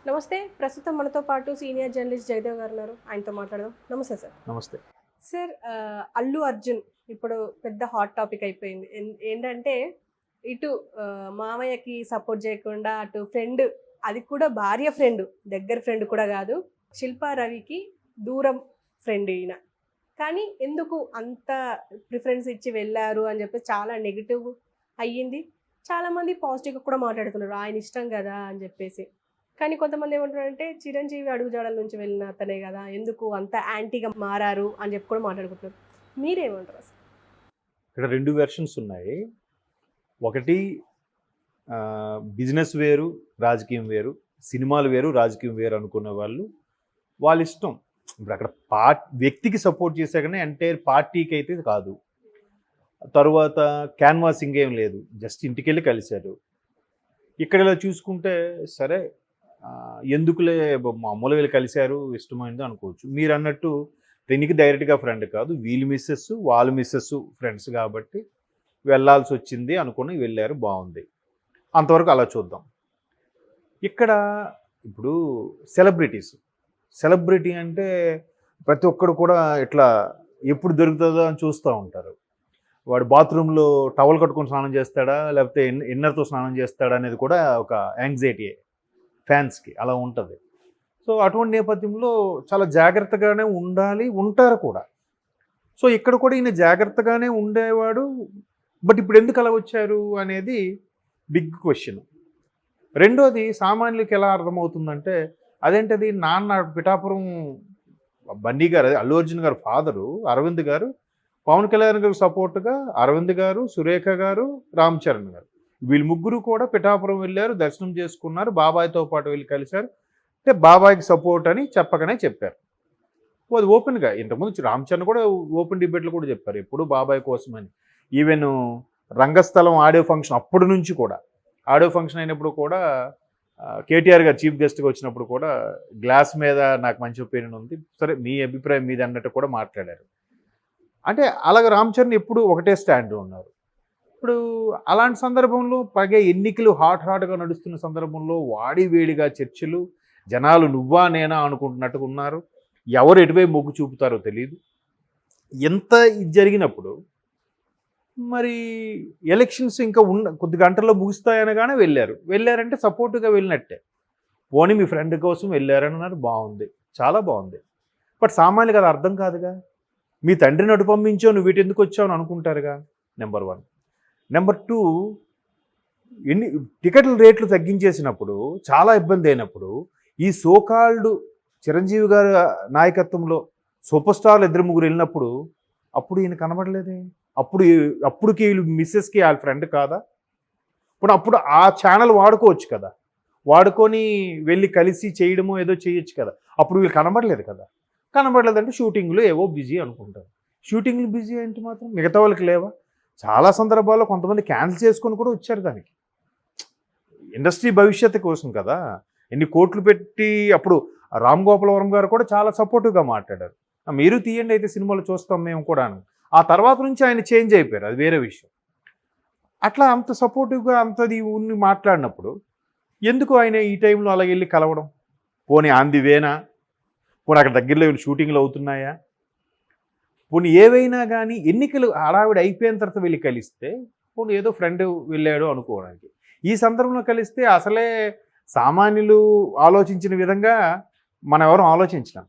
నమస్తే. ప్రస్తుతం మనతో పాటు సీనియర్ జర్నలిస్ట్ జయదేవ్ గారు ఉన్నారు. ఆయనతో మాట్లాడదాం. నమస్తే సార్. నమస్తే. సార్ అల్లు అర్జున్ ఇప్పుడు పెద్ద హాట్ టాపిక్ అయిపోయింది. ఏంటంటే ఇటు మామయ్యకి సపోర్ట్ చేయకుండా అటు ఫ్రెండ్, అది కూడా భార్య ఫ్రెండ్, దగ్గర ఫ్రెండ్ కూడా కాదు, శిల్పా రవికి దూరం ఫ్రెండ్ ఈయన. కానీ ఎందుకు అంత ప్రిఫరెన్స్ ఇచ్చి వెళ్ళారు అని చెప్పి చాలా నెగిటివ్ అయ్యింది. చాలామంది పాజిటివ్గా కూడా మాట్లాడుతున్నారు, ఆయన ఇష్టం కదా అని చెప్పేసి. కానీ కొంతమంది ఏమంటారంటే చిరంజీవి అడుగుజాడల నుంచి వెళ్ళిన అతనే కదా, ఎందుకు అంత యాంటీగా మారారు అని చెప్పి కూడా మాట్లాడుకుంటున్నారు. మీరేమంటారు అసలు? ఇక్కడ 2 వెర్షన్స్ ఉన్నాయి. ఒకటి బిజినెస్ వేరు, రాజకీయం వేరు, సినిమాలు వేరు, రాజకీయం వేరు అనుకునే వాళ్ళు వాళ్ళ ఇష్టం. ఇప్పుడు అక్కడ వ్యక్తికి సపోర్ట్ చేసా కానీ ఎంటైర్ పార్టీకి అయితే కాదు. తరువాత క్యాన్వాసింగ్ ఏం లేదు, జస్ట్ ఇంటికెళ్ళి కలిశారు. ఇక్కడ ఇలా చూసుకుంటే సరే ఎందుకులే మామూలుగా వీళ్ళు కలిశారు ఇష్టమైంది అనుకోవచ్చు. మీరు అన్నట్టు దీనికి డైరెక్ట్గా ఫ్రెండ్ కాదు, వీళ్ళు మిస్సెస్ వాళ్ళు మిస్సెస్ ఫ్రెండ్స్ కాబట్టి వెళ్ళాల్సి వచ్చింది అనుకుని వెళ్ళారు, బాగుంది. అంతవరకు అలా చూద్దాం. ఇక్కడ ఇప్పుడు సెలబ్రిటీ అంటే ప్రతి ఒక్కడు కూడా ఇట్లా ఎప్పుడు దొరుకుతుందో అని చూస్తూ ఉంటారు. వాడు బాత్రూంలో టవల్ కట్టుకొని స్నానం చేస్తాడా లేకపోతే ఇన్నర్తో స్నానం చేస్తాడా అనేది కూడా ఒక యాంగ్జైటీ ఫ్యాన్స్కి అలా ఉంటుంది. సో అటువంటి నేపథ్యంలో చాలా జాగ్రత్తగానే ఉంటారు కూడా. సో ఇక్కడ కూడా ఈయన జాగ్రత్తగానే ఉండేవాడు. బట్ ఇప్పుడు ఎందుకు అలా వచ్చారు అనేది బిగ్ క్వశ్చన్. రెండోది సామాన్యులకి ఎలా అర్థమవుతుందంటే, అదేంటది నాన్న పిఠాపురం బన్నీ గారు, అల్లు అర్జున్ గారు ఫాదరు అరవింద్ గారు పవన్ కళ్యాణ్ గారికి సపోర్ట్గా అరవింద్ గారు, సురేఖ గారు, రామ్ చరణ్ గారు వీళ్ళు ముగ్గురు కూడా పిఠాపురం వెళ్ళారు, దర్శనం చేసుకున్నారు, బాబాయ్తో పాటు వెళ్ళి కలిశారు. అంటే బాబాయ్కి సపోర్ట్ అని చెప్పకనే చెప్పారు. అది ఓపెన్గా ఇంతకుముందు రామ్ చరణ్ కూడా ఓపెన్ డిబేట్లు కూడా చెప్పారు ఎప్పుడు బాబాయ్ కోసమని. ఈవెన్ రంగస్థలం ఆడియో ఫంక్షన్ అప్పటి నుంచి కూడా, ఆడియో ఫంక్షన్ అయినప్పుడు కూడా కేటీఆర్ గారు చీఫ్ గెస్ట్గా వచ్చినప్పుడు కూడా గ్లాస్ మీద నాకు మంచి ఒపీనియన్ ఉంది, సరే మీ అభిప్రాయం మీద అన్నట్టు కూడా మాట్లాడారు. అంటే అలాగే రామ్ చరణ్ ఎప్పుడు ఒకటే స్టాండ్ ఉన్నారు. ఇప్పుడు అలాంటి సందర్భంలో పైగా ఎన్నికలు హాట్గా నడుస్తున్న సందర్భంలో వేడిగా చర్చలు, జనాలు నువ్వా నేనా అనుకుంటున్నట్టుగా ఉన్నారు. ఎవరు ఎటువైపు మొగ్గు చూపుతారో తెలియదు. ఎంత ఇది జరిగినప్పుడు మరి ఎలక్షన్స్ ఇంకా కొద్ది గంటల్లో ముగుస్తాయనగానే వెళ్ళారంటే సపోర్టుగా వెళ్ళినట్టే. పోనీ మీ ఫ్రెండ్ కోసం వెళ్ళారన్నారు, బాగుంది, చాలా బాగుంది. బట్ సామాన్యులకు అది అర్థం కాదుగా. మీ తండ్రిని అటు పంపించావు, నువ్వు వీటి ఎందుకు వచ్చావు అని అనుకుంటారుగా, నెంబర్ 1. నెంబర్ 2, టికెట్ల రేట్లు తగ్గించేసినప్పుడు చాలా ఇబ్బంది అయినప్పుడు ఈ సోకాల్డ్ చిరంజీవి గారి నాయకత్వంలో సూపర్ స్టార్లు 2-3 వెళ్ళినప్పుడు అప్పుడు ఈయన కనబడలేదే. అప్పుడుకి వీళ్ళు మిస్సెస్కి వాళ్ళ ఫ్రెండ్ కాదా? అప్పుడు ఆ ఛానల్ వాడుకోవచ్చు కదా, వాడుకొని వెళ్ళి కలిసి చేయడమో ఏదో చేయొచ్చు కదా. అప్పుడు వీళ్ళు కనబడలేదు కదా. కనబడలేదంటే షూటింగ్లు ఏవో బిజీ అనుకుంటారు. షూటింగ్లు బిజీ అంటే మాత్రం మిగతా వాళ్ళకి లేవా? చాలా సందర్భాల్లో కొంతమంది క్యాన్సిల్ చేసుకొని కూడా వచ్చారు. దానికి ఇండస్ట్రీ భవిష్యత్తు కోసం కదా, ఎన్ని కోట్లు పెట్టి. అప్పుడు రామ్ గోపాలవరం గారు కూడా చాలా సపోర్టివ్గా మాట్లాడారు, మీరు తీయండి అయితే సినిమాలు చూస్తాం మేము కూడా. ఆ తర్వాత నుంచి ఆయన చేంజ్ అయిపోయారు, అది వేరే విషయం. అట్లా అంత సపోర్టివ్గా అంతది ఉన్ని మాట్లాడినప్పుడు ఎందుకు ఆయన ఈ టైంలో అలా వెళ్ళి కలవడం? పోనీ ఆంది వేనా? పోనీ అక్కడ దగ్గరలో షూటింగ్లు అవుతున్నాయా? పోనీ ఏవైనా కానీ ఎన్నికలు హడావిడి అయిపోయిన తర్వాత వెళ్ళి కలిస్తే పోనీ ఏదో ఫ్రెండ్ వెళ్ళాడు అనుకోవడానికి. ఈ సందర్భంలో కలిస్తే అసలే సామాన్యులు ఆలోచించిన విధంగా మనం ఎవరం ఆలోచించలేం.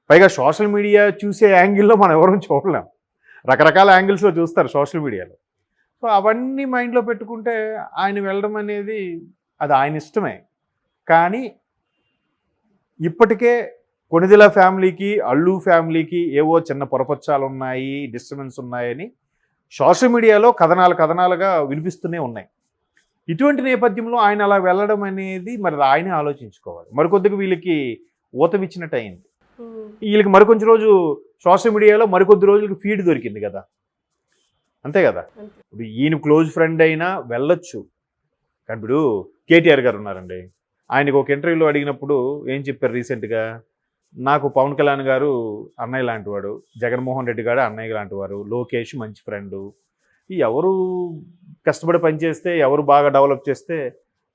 పైగా సోషల్ మీడియా చూసే యాంగిల్లో మనం ఎవరం చూడలేం. రకరకాల యాంగిల్స్లో చూస్తారు సోషల్ మీడియాలో. సో అవన్నీ మైండ్లో పెట్టుకుంటే ఆయన వెళ్ళడం అనేది అది ఆయన ఇష్టమే. కానీ ఇప్పటికే కొణిదెల ఫ్యామిలీకి, అల్లు ఫ్యామిలీకి ఏవో చిన్న పొరపచ్చాలు ఉన్నాయి, డిస్టర్బెన్స్ ఉన్నాయని సోషల్ మీడియాలో కథనాలుగా వినిపిస్తూనే ఉన్నాయి. ఇటువంటి నేపథ్యంలో ఆయన అలా వెళ్ళడం అనేది మరి ఆయనే ఆలోచించుకోవాలి. మరికొద్దిగా వీళ్ళకి ఊతమిచ్చినట్టు అయింది. వీళ్ళకి మరికొంచెం రోజు సోషల్ మీడియాలో మరికొద్ది రోజులకి ఫీడ్ దొరికింది కదా, అంతే కదా. ఇప్పుడు ఈయన క్లోజ్ ఫ్రెండ్ అయినా వెళ్ళొచ్చు. కానీ ఇప్పుడు కేటీఆర్ గారు ఉన్నారండి, ఆయనకు ఒక ఇంటర్వ్యూలో అడిగినప్పుడు ఏం చెప్పారు రీసెంట్గా, నాకు పవన్ కళ్యాణ్ గారు అన్నయ్య లాంటి వాడు, జగన్మోహన్ రెడ్డి గారు అన్నయ్య లాంటి వారు, లోకేష్ మంచి ఫ్రెండు, ఎవరు కష్టపడి పనిచేస్తే ఎవరు బాగా డెవలప్ చేస్తే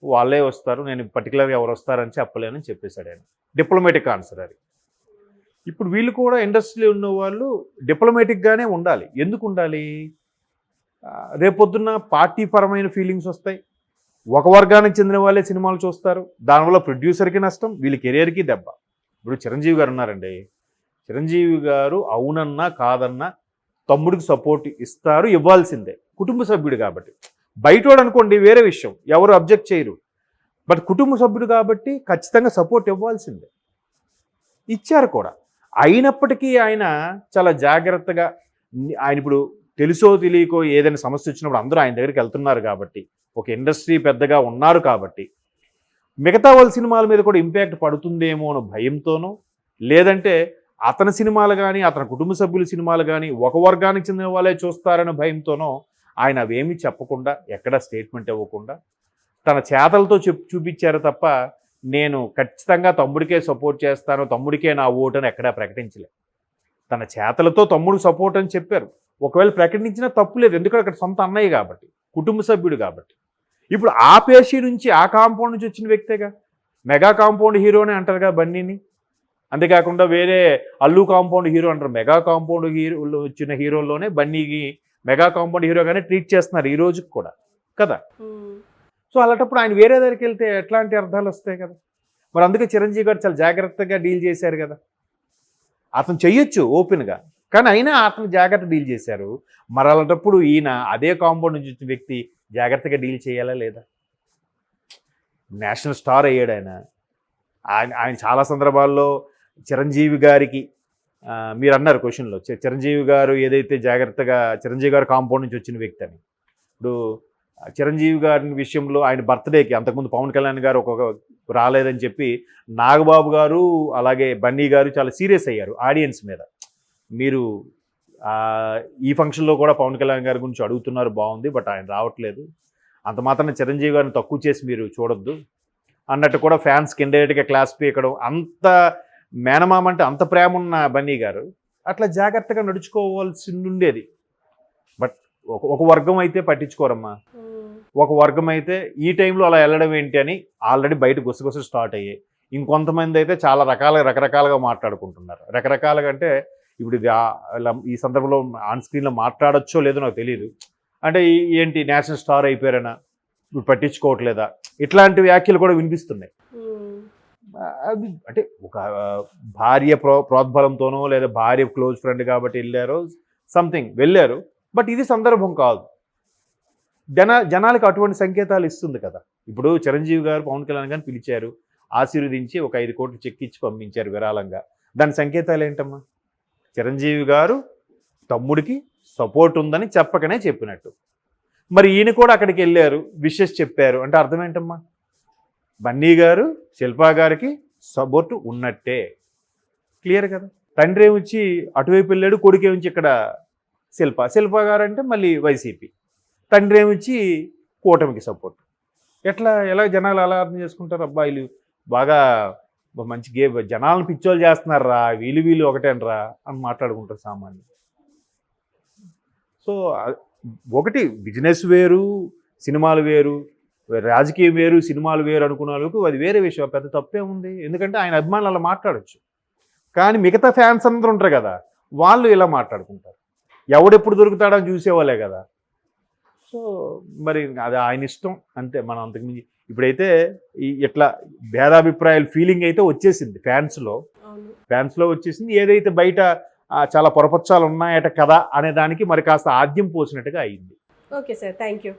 వాళ్ళే వస్తారు, నేను పర్టికులర్గా ఎవరు వస్తారని చెప్పలేనని చెప్పేశాడు ఆయన. డిప్లొమాటిక్ ఆన్సర్ అది. ఇప్పుడు వీళ్ళు కూడా ఇండస్ట్రీలో ఉన్న వాళ్ళు డిప్లొమాటిక్గానే ఉండాలి. ఎందుకు ఉండాలి? రేపొద్దున్న పార్టీ పరమైన ఫీలింగ్స్ వస్తాయి. ఒక వర్గానికి చెందిన వాళ్ళే సినిమాలు చూస్తారు, దానివల్ల ప్రొడ్యూసర్కి నష్టం, వీళ్ళ కెరియర్కి దెబ్బ. ఇప్పుడు చిరంజీవి గారు ఉన్నారండి, చిరంజీవి గారు అవునన్నా కాదన్నా తమ్ముడికి సపోర్ట్ ఇస్తారు, ఇవ్వాల్సిందే, కుటుంబ సభ్యుడు కాబట్టి. బయటోడు అనుకోండి వేరే విషయం, ఎవరు అబ్జెక్ట్ చేయరు, బట్ కుటుంబ సభ్యుడు కాబట్టి ఖచ్చితంగా సపోర్ట్ ఇవ్వాల్సిందే. ఇచ్చారు కూడా. అయినప్పటికీ ఆయన చాలా జాగ్రత్తగా, ఆయన ఇప్పుడు తెలుసో తెలియకో ఏదైనా సమస్య వచ్చినప్పుడు అందరూ ఆయన దగ్గరికి వెళ్తున్నారు కాబట్టి, ఒక ఇండస్ట్రీ పెద్దగా ఉన్నారు కాబట్టి, మిగతా వాళ్ళ సినిమాల మీద కూడా ఇంపాక్ట్ పడుతుందేమో అన్న భయంతోనో, లేదంటే అతని సినిమాలు కానీ అతని కుటుంబ సభ్యుల సినిమాలు కానీ ఒక వర్గానికి చెందిన వాళ్ళే చూస్తారనే భయంతోనో ఆయన అవేమీ చెప్పకుండా, ఎక్కడ స్టేట్మెంట్ ఇవ్వకుండా తన చేతలతో చూపించారు తప్ప, నేను ఖచ్చితంగా తమ్ముడికే సపోర్ట్ చేస్తాను, తమ్ముడికే నా ఓటు అని ఎక్కడా ప్రకటించలేదు. తన చేతలతో తమ్ముడు సపోర్ట్ అని చెప్పారు. ఒకవేళ ప్రకటించినా తప్పు లేదు, ఎందుకంటే అక్కడ సొంత అన్నయ్య కాబట్టి, కుటుంబ సభ్యుడు కాబట్టి. ఇప్పుడు ఆ పేషి నుంచి, ఆ కాంపౌండ్ నుంచి వచ్చిన వ్యక్తేగా. మెగా కాంపౌండ్ హీరోనే అంటారుగా బన్నీని. అంతేకాకుండా వేరే అల్లు కాంపౌండ్ హీరో అంటారు. మెగా కాంపౌండ్ హీరోలో వచ్చిన హీరోల్లోనే బన్నీకి మెగా కాంపౌండ్ హీరోగానే ట్రీట్ చేస్తున్నారు ఈ రోజుకి కూడా కదా. సో అలాంటప్పుడు ఆయన వేరే దగ్గరికి వెళ్తే ఎట్లాంటి అర్థాలు వస్తాయి కదా. మరి అందుకే చిరంజీవి గారు చాలా జాగ్రత్తగా డీల్ చేశారు కదా. అతను చెయ్యొచ్చు ఓపెన్గా, కానీ అయినా అతను జాగ్రత్త డీల్ చేశారు. మరి అలాంటప్పుడు ఈయన అదే కాంపౌండ్ నుంచి వచ్చిన వ్యక్తి జాగ్రత్తగా డీల్ చేయాలా లేదా? నేషనల్ స్టార్ అయ్యాడు ఆయన. ఆయన చాలా సందర్భాల్లో చిరంజీవి గారికి, మీరు అన్నారు క్వశ్చన్లో, చిరంజీవి గారు ఏదైతే జాగ్రత్తగా, చిరంజీవి గారు కాంపౌండ్ నుంచి వచ్చిన వ్యక్తి అని. ఇప్పుడు చిరంజీవి గారి విషయంలో ఆయన బర్త్డేకి అంతకుముందు పవన్ కళ్యాణ్ గారు ఒక్కొక్క రాలేదని చెప్పి నాగబాబు గారు అలాగే బన్నీ గారు చాలా సీరియస్ అయ్యారు ఆడియన్స్ మీద. మీరు ఈ ఫంక్షన్లో కూడా పవన్ కళ్యాణ్ గారి గురించి అడుగుతున్నారు, బాగుంది, బట్ ఆయన రావట్లేదు, అంత మాత్రాన చిరంజీవి గారిని తక్కువ చేసి మీరు చూడొద్దు అన్నట్టు కూడా ఫ్యాన్స్కి ఇండైరెక్ట్గా క్లాస్ పీకడం. అంత మేనమామ అంటే అంత ప్రేమ ఉన్న బన్నీ గారు అట్లా జాగ్రత్తగా నడుచుకోవాల్సి ఉండేది. బట్ ఒక వర్గం అయితే పట్టించుకోరమ్మా. ఒక వర్గం అయితే ఈ టైంలో అలా వెళ్ళడం ఏంటి అని ఆల్రెడీ బయట గుసగుసలు స్టార్ట్ అయ్యాయి. ఇంకొంతమంది అయితే చాలా రకరకాలుగా మాట్లాడుకుంటున్నారు. రకరకాలుగా అంటే ఇప్పుడు ఇది ఈ సందర్భంలో ఆన్ స్క్రీన్లో మాట్లాడచ్చో లేదో నాకు తెలియదు. అంటే ఏంటి నేషనల్ స్టార్ అయిపోయారనా, ఇప్పుడు పట్టించుకోవట్లేదా, ఇట్లాంటి వ్యాఖ్యలు కూడా వినిపిస్తున్నాయి. అది అంటే ఒక భార్య ప్రోద్బలంతోనో లేదా భార్య క్లోజ్ ఫ్రెండ్ కాబట్టి వెళ్ళారో సంథింగ్ వెళ్ళారు, బట్ ఇది సందర్భం కాదు. జనాలకు అటువంటి సంకేతాలు ఇస్తుంది కదా. ఇప్పుడు చిరంజీవి గారు పవన్ కళ్యాణ్ గారిని పిలిచారు, ఆశీర్వదించి ఒక 5 కోట్లు చెక్ ఇచ్చి పంపించారు విరాళంగా. దాని సంకేతాలు ఏంటమ్మా? చిరంజీవి గారు తమ్ముడికి సపోర్ట్ ఉందని చెప్పకనే చెప్పినట్టు. మరి ఈయన కూడా అక్కడికి వెళ్ళారు, విషెస్ చెప్పారు అంటే అర్థం ఏంటమ్మా? బన్నీ గారు శిల్పా గారికి సపోర్ట్ ఉన్నట్టే, క్లియర్ కదా. తండ్రి ఏమొచ్చి అటువైపు వెళ్ళాడు, కొడుకు ఏమించి ఇక్కడ శిల్పా గారు అంటే మళ్ళీ వైసీపీ, తండ్రి ఏమిచ్చి కూటమికి సపోర్ట్. ఎలా జనాలు అలా అర్థం చేసుకుంటారు? అబ్బాయిలు బాగా మంచి జనాలను పిచ్చోళ్ళు చేస్తున్నారా, వీళ్ళు ఒకటేనరా అని మాట్లాడుకుంటారు సామాన్యులు. సో ఒకటి బిజినెస్ వేరు, సినిమాలు వేరు, రాజకీయం వేరు, సినిమాలు వేరు అనుకున్న వాళ్ళకు అది వేరే విషయం, పెద్ద తప్పే ఉంది. ఎందుకంటే ఆయన అభిమానులు అలా మాట్లాడచ్చు. కానీ మిగతా ఫ్యాన్స్ అందరూ ఉంటారు కదా, వాళ్ళు ఇలా మాట్లాడుకుంటారు. ఎవడెప్పుడు దొరుకుతాడని చూసేవాళ్ళే కదా. సో మరి అది ఆయన ఇష్టం అంతే. మనం అంతకుమించి ఇప్పుడైతే ఇట్లా భేదాభిప్రాయాలు ఫీలింగ్ అయితే వచ్చేసింది ఫ్యాన్స్లో వచ్చేసింది. ఏదైతే బయట చాలా పొరపచ్చాలు ఉన్నాయట కదా అనే దానికి మరి కాస్త ఆద్యం పోసినట్టుగా అయింది. Okay sir, thank you.